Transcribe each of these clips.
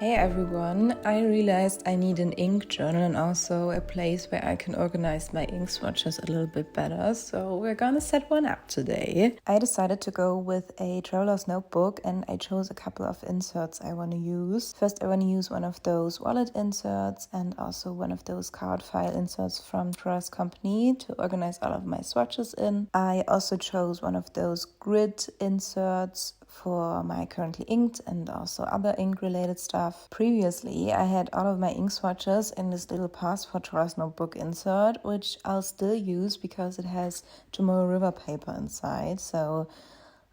Hey everyone, I realized I need an ink journal and also a place where I can organize my ink swatches a little bit better, so we're gonna set one up today. I decided to go with a traveler's notebook and I chose a couple of inserts I want to use. First, I want to use one of those wallet inserts and also one of those card file inserts from 𝚎𝚟𝚎𝚘𝚎 to organize all of my swatches in. I also chose one of those grid inserts for my currently inked and also other ink related stuff. Previously, I had all of my ink swatches in this little passport traveler's notebook insert, which I'll still use because it has 𝚎𝚘𝚎𝚘 river paper inside. So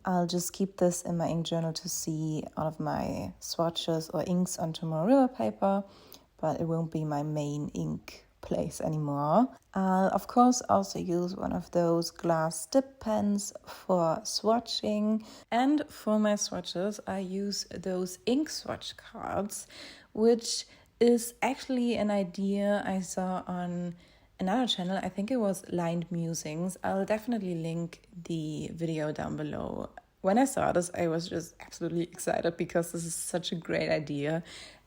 I'll just keep this in my ink journal to see all of my swatches or inks on 𝚎𝚘𝚎 river paper, but it won't be my main ink place anymore. I'll of course also use one of those glass dip pens for swatching, and for my swatches I use those ink swatch cards, which is actually an idea I saw on another channel. I think it was Lined Musings. I'll definitely link the video down below. When I saw this, I was just absolutely excited because this is such a great idea.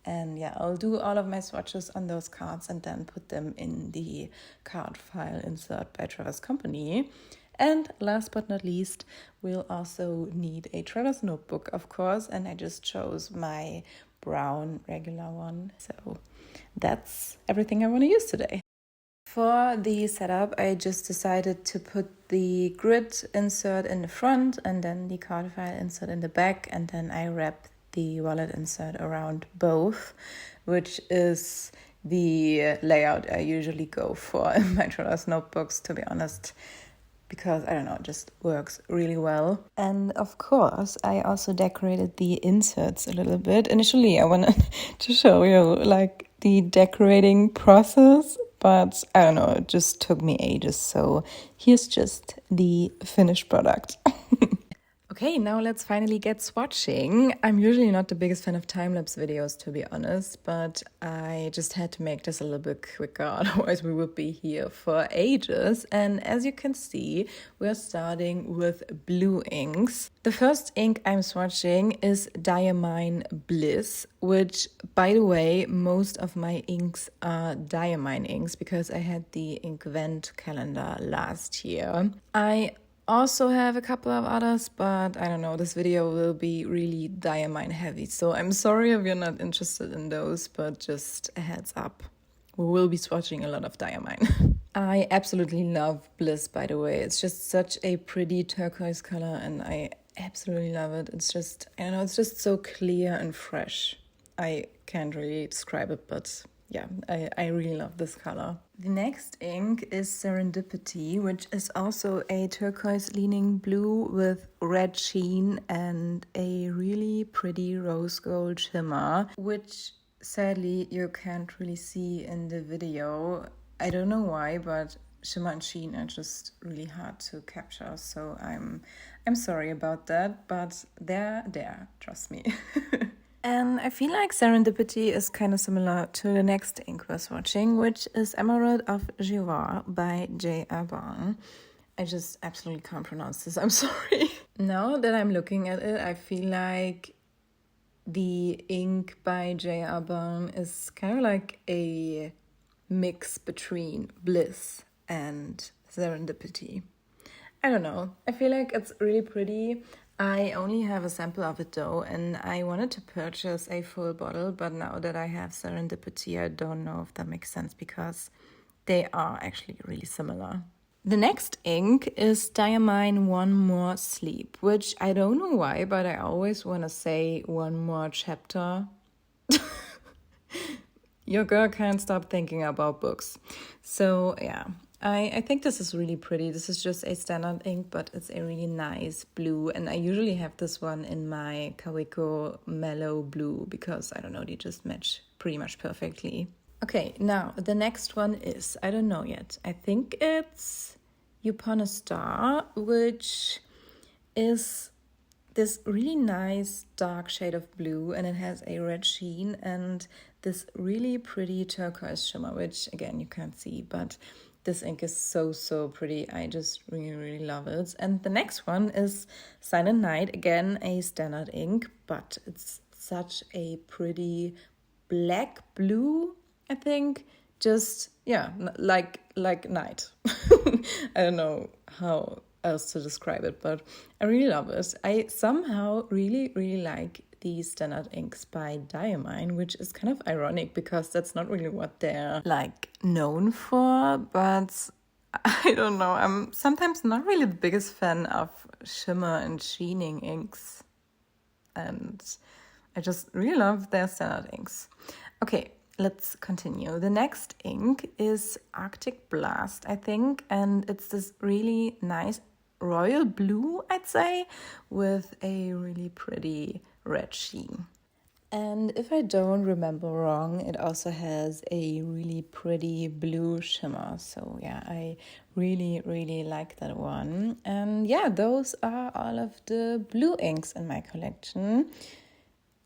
And yeah, I'll do all of my swatches on those cards and then put them in the card file insert by Traveler's Company. And last but not least, we'll also need a traveler's notebook, of course, and I just chose my brown regular one. So that's everything I want to use today. For the setup, I just decided to put the grid insert in the front and then the card file insert in the back, and then I wrap the wallet insert around both, which is the layout I usually go for in my traveler's notebooks, to be honest, because I don't know, it just works really well. And of course, I also decorated the inserts a little bit. Initially, I wanted to show you like the decorating process, but I don't know, it just took me ages. So here's just the finished product. Okay, now let's finally get swatching. I'm usually not the biggest fan of time-lapse videos, to be honest, but I just had to make this a little bit quicker, otherwise we would be here for ages. And as you can see, we're starting with blue inks. The first ink I'm swatching is Diamine Bliss, which, by the way, most of my inks are Diamine inks because I had the Inkvent calendar last year. I also have a couple of others, but I don't know, this video will be really Diamine heavy, so I'm sorry if you're not interested in those, but just a heads up, we will be swatching a lot of Diamine. I absolutely love Bliss, by the way. It's just such a pretty turquoise color and I absolutely love it. It's just, I don't know, it's just so clear and fresh. I can't really describe it, but yeah, I really love this color. The next ink is Serendipity, which is also a turquoise-leaning blue with red sheen and a really pretty rose gold shimmer, which sadly you can't really see in the video. I don't know why, but shimmer and sheen are just really hard to capture, so I'm sorry about that, but they're there, trust me. And I feel like Serendipity is kind of similar to the next ink we're swatching, which is Emerald of J.A. by 𝚎𝚟𝚎𝚎. I just absolutely can't pronounce this, I'm sorry. Now that I'm looking at it, I feel like the ink by 𝚎𝚎 is kind of like a mix between Bliss and Serendipity. I don't know, I feel like it's really pretty. I only have a sample of it though, and I wanted to purchase a full bottle, but now that I have Serendipity, I don't know if that makes sense because they are actually really similar. The next ink is Diamine One More Sleep, which I don't know why, but I always want to say one more chapter. Your girl can't stop thinking about books. So yeah, I think this is really pretty. This is just a standard ink, but it's a really nice blue. And I usually have this one in my Kaweco Mellow Blue because, I don't know, they just match pretty much perfectly. Okay, now the next one is, I don't know yet. I think it's Upon a Star, which is this really nice dark shade of blue, and it has a red sheen and this really pretty turquoise shimmer, which again you can't see, but this ink is so pretty. I just really love it. And the next one is Silent Night, again a standard ink, but it's such a pretty black blue, I think. Just, yeah, like night. I don't know how else to describe it, but I really love it. I somehow really, really like these standard inks by Diamine, which is kind of ironic because that's not really what they're like known for, but I don't know. I'm sometimes not really the biggest fan of shimmer and sheening inks, and I just really love their standard inks. Okay, let's continue. The next ink is Arctic Blast, I think, and it's this really nice royal blue, I'd say, with a really pretty red sheen. And if I don't remember wrong, it also has a really pretty blue shimmer. So yeah, I really, really like that one. And yeah, those are all of the blue inks in my collection.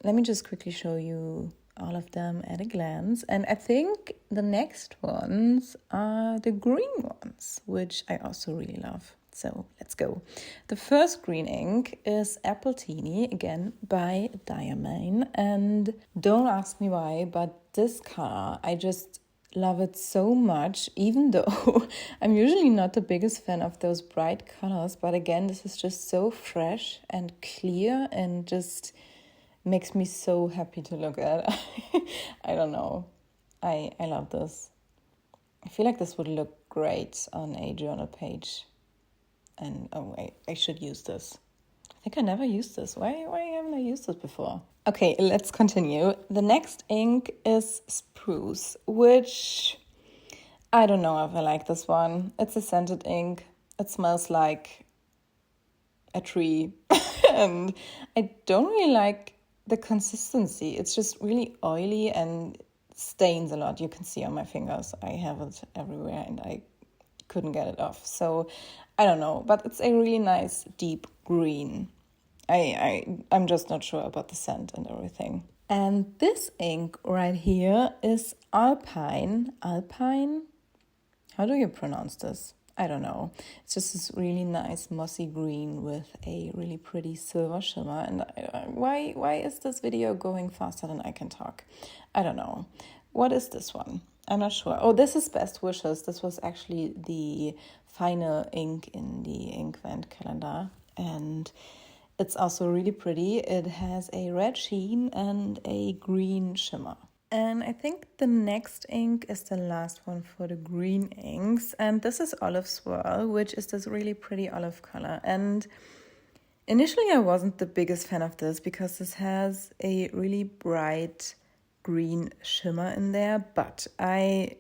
Let me just quickly show you all of them at a glance. And I think the next ones are the green ones, which I also really love. So let's go. The first green ink is Apple Teeny, again by Diamine. And don't ask me why, but this color, I just love it so much, even though I'm usually not the biggest fan of those bright colors. But again, this is just so fresh and clear and just makes me so happy to look at. I don't know. I love this. I feel like this would look great on a journal page. And oh, I should use this. I think I never used this. Why haven't I used this before? Okay, let's continue. The next ink is Spruce, which I don't know if I like this one. It's a scented ink. It smells like a tree. And I don't really like the consistency. It's just really oily and stains a lot. You can see on my fingers. I have it everywhere and I couldn't get it off. So I don't know, but it's a really nice deep green. I'm just not sure about the scent and everything. And this ink right here is Alpine. Alpine? How do you pronounce this? I don't know. It's just this really nice mossy green with a really pretty silver shimmer. And why is this video going faster than I can talk? I don't know. What is this one? I'm not sure. Oh, this is Best Wishes. This was actually the final ink in the ink vent calendar. And it's also really pretty. It has a red sheen and a green shimmer. And I think the next ink is the last one for the green inks. And this is Olive Swirl, which is this really pretty olive color. And initially I wasn't the biggest fan of this because this has a really bright green shimmer in there. But I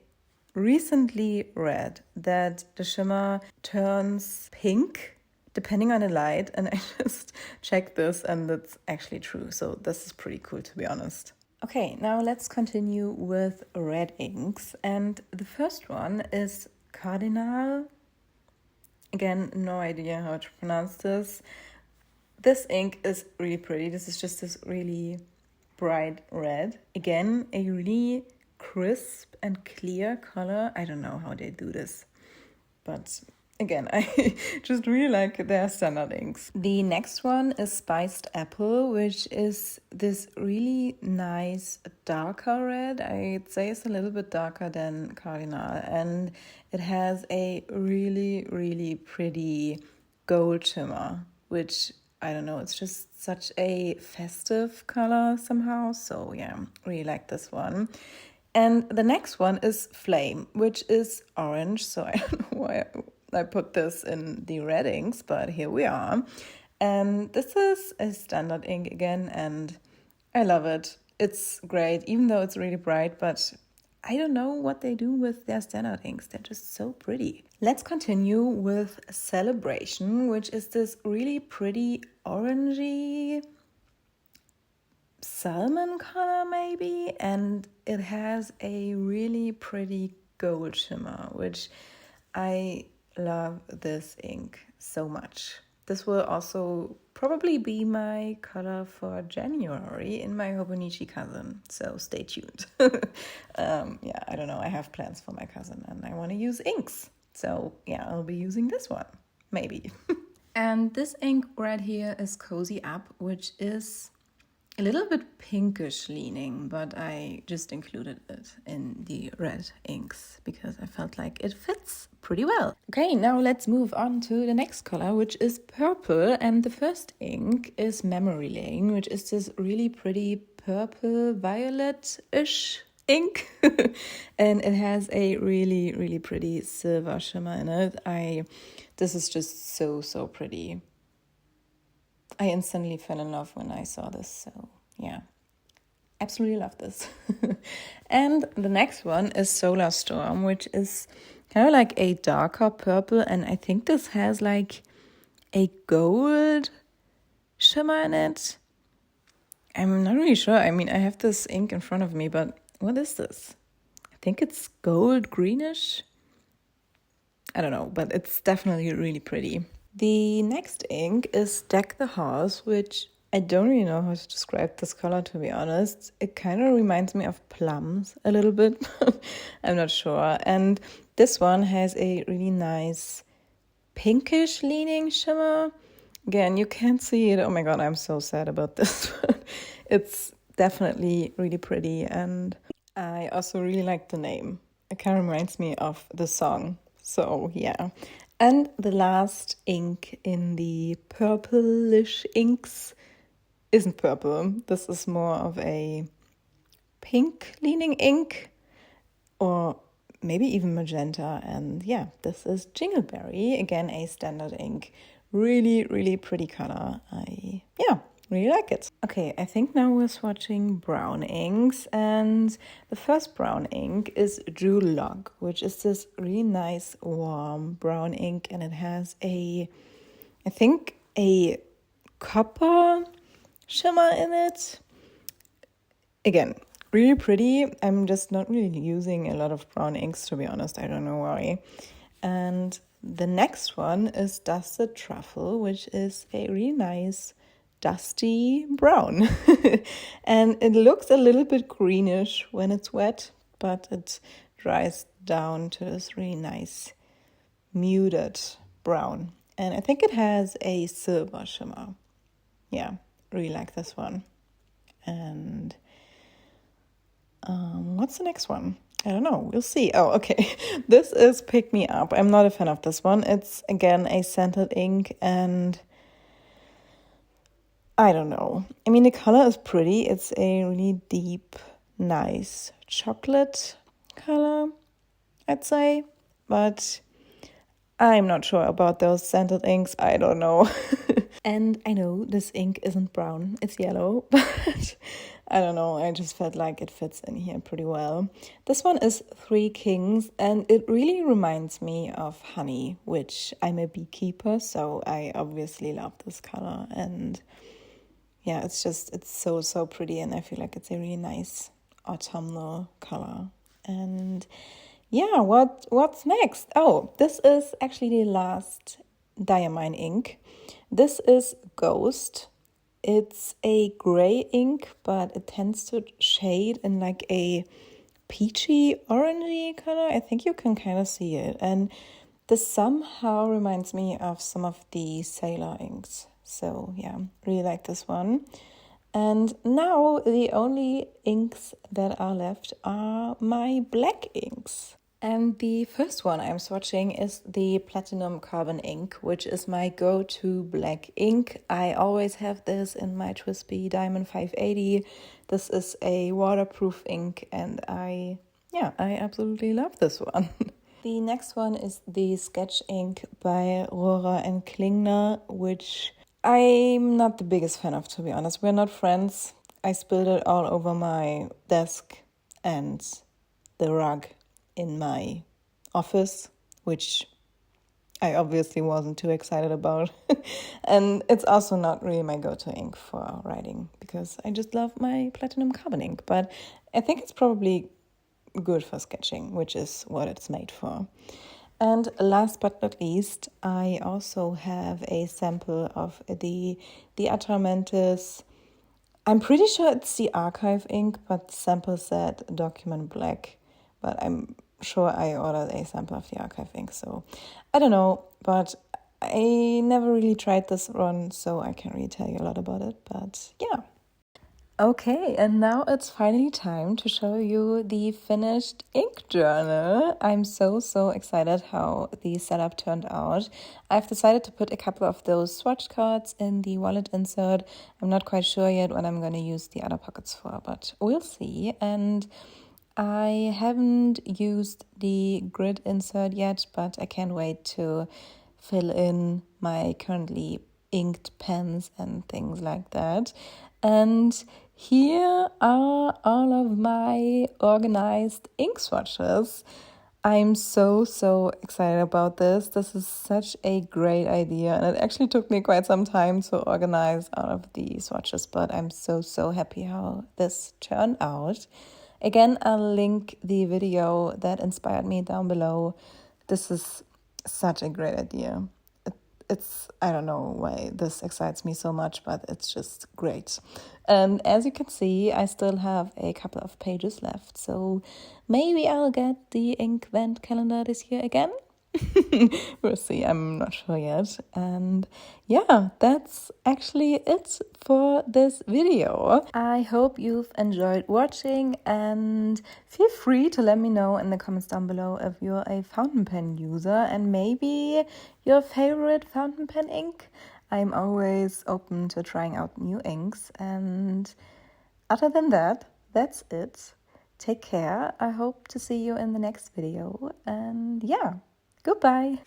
recently read that the shimmer turns pink depending on the light. And I just checked this and that's actually true. So this is pretty cool, to be honest. Okay, now let's continue with red inks. And the first one is Cardinal. Again, no idea how to pronounce this. This ink is really pretty. This is just this really bright red. Again, a really crisp and clear color. I don't know how they do this, but again, I just really like their standard inks. The next one is Spiced Apple, which is this really nice darker red. I'd say it's a little bit darker than Cardinal. And it has a really, really pretty gold shimmer, which, I don't know, it's just such a festive color somehow. So yeah, really like this one. And the next one is Flame, which is orange. So I don't know why I put this in the red inks, but here we are. And this is a standard ink again, and I love it. It's great, even though it's really bright, but I don't know what they do with their standard inks. They're just so pretty. Let's continue with Celebration, which is this really pretty orangey salmon color maybe, and it has a really pretty gold shimmer, which I love this ink so much. This will also probably be my color for January in my Hobonichi cousin, so stay tuned. Yeah, I don't know, I have plans for my cousin and I want to use inks, so yeah, I'll be using this one, maybe. And this ink right here is Cozy Up, which is a little bit pinkish leaning, but I just included it in the red inks because I felt like it fits pretty well. Okay, now let's move on to the next color, which is purple. And the first ink is Memory Lane, which is this really pretty purple violet-ish ink. And it has a really, really pretty silver shimmer in it. This is just so pretty. I instantly fell in love when I saw this, so yeah, absolutely love this. And the next one is Solar Storm, which is kind of like a darker purple, and I think this has like a gold shimmer in it. I'm not really sure. I mean, I have this ink in front of me, but what is this? I think it's gold greenish. I don't know, but it's definitely really pretty. The next ink is Deck the Halls, which I don't really know how to describe this color, to be honest. It kind of reminds me of plums a little bit. I'm not sure. And this one has a really nice pinkish leaning shimmer. Again, you can't see it. Oh my god, I'm so sad about this. It's definitely really pretty, and I also really like the name. It kind of reminds me of the song. So yeah. And the last ink in the purplish inks isn't purple. This is more of a pink leaning ink, or maybe even magenta. And yeah, this is Jingleberry, again a standard ink. Really, really pretty color. I really like it. Okay, I think now we're swatching brown inks, and the first brown ink is Jewel Log, which is this really nice warm brown ink, and it has I think a copper shimmer in it. Again, really pretty. I'm just not really using a lot of brown inks, to be honest. I don't know why. And the next one is Dusted Truffle, which is a really nice dusty brown. And it looks a little bit greenish when it's wet, but it dries down to this really nice muted brown. And I think it has a silver shimmer. Yeah, really like this one. And what's the next one? I don't know. We'll see. Oh, okay. This is Pick Me Up. I'm not a fan of this one. It's, again, a scented ink, and I don't know. I mean, the color is pretty. It's a really deep, nice chocolate color, I'd say. But I'm not sure about those scented inks. I don't know. And I know this ink isn't brown. It's yellow. But I don't know. I just felt like it fits in here pretty well. This one is Three Kings. And it really reminds me of honey, which I'm a beekeeper. So I obviously love this color. And yeah, it's so pretty, and I feel like it's a really nice autumnal color. And yeah, what's next? Oh, this is actually the last diamine ink. This is Ghost. It's a gray ink, but it tends to shade in like a peachy orangey color. I think you can kind of see it, and this somehow reminds me of some of the Sailor inks. So yeah, really like this one. And now the only inks that are left are my black inks. And the first one I'm swatching is the Platinum Carbon ink, which is my go-to black ink. I always have this in my TWSBI Diamond 580. This is a waterproof ink, and I absolutely love this one. The next one is the Sketch ink by Rohrer and Klingner, which I'm not the biggest fan of, to be honest. We're not friends. I spilled it all over my desk and the rug in my office, which I obviously wasn't too excited about. And it's also not really my go-to ink for writing, because I just love my Platinum Carbon ink. But I think it's probably good for sketching, which is what it's made for. And last but not least, I also have a sample of the Atramentis. I'm pretty sure it's the archive ink, but the sample said Document Black. But I'm sure I ordered a sample of the archive ink, so I don't know. But I never really tried this one, so I can't really tell you a lot about it. But yeah. Okay, and now it's finally time to show you the finished ink journal. I'm so excited how the setup turned out. I've decided to put a couple of those swatch cards in the wallet insert. I'm not quite sure yet what I'm going to use the other pockets for, but we'll see. And I haven't used the grid insert yet, but I can't wait to fill in my currently inked pens and things like that. And here are all of my organized ink swatches. I'm so excited about this. This is such a great idea, and it actually took me quite some time to organize all of the swatches, but I'm so happy how this turned out. Again, I'll link the video that inspired me down below. This is such a great idea. I don't know why this excites me so much, but it's just great. And as you can see, I still have a couple of pages left, so maybe I'll get the ink vent calendar this year again. We'll see, I'm not sure yet. And yeah, that's actually it for this video. I hope you've enjoyed watching, and feel free to let me know in the comments down below if you're a fountain pen user and maybe your favorite fountain pen ink. I'm always open to trying out new inks, and other than that, that's it. Take care. I hope to see you in the next video, and yeah, goodbye.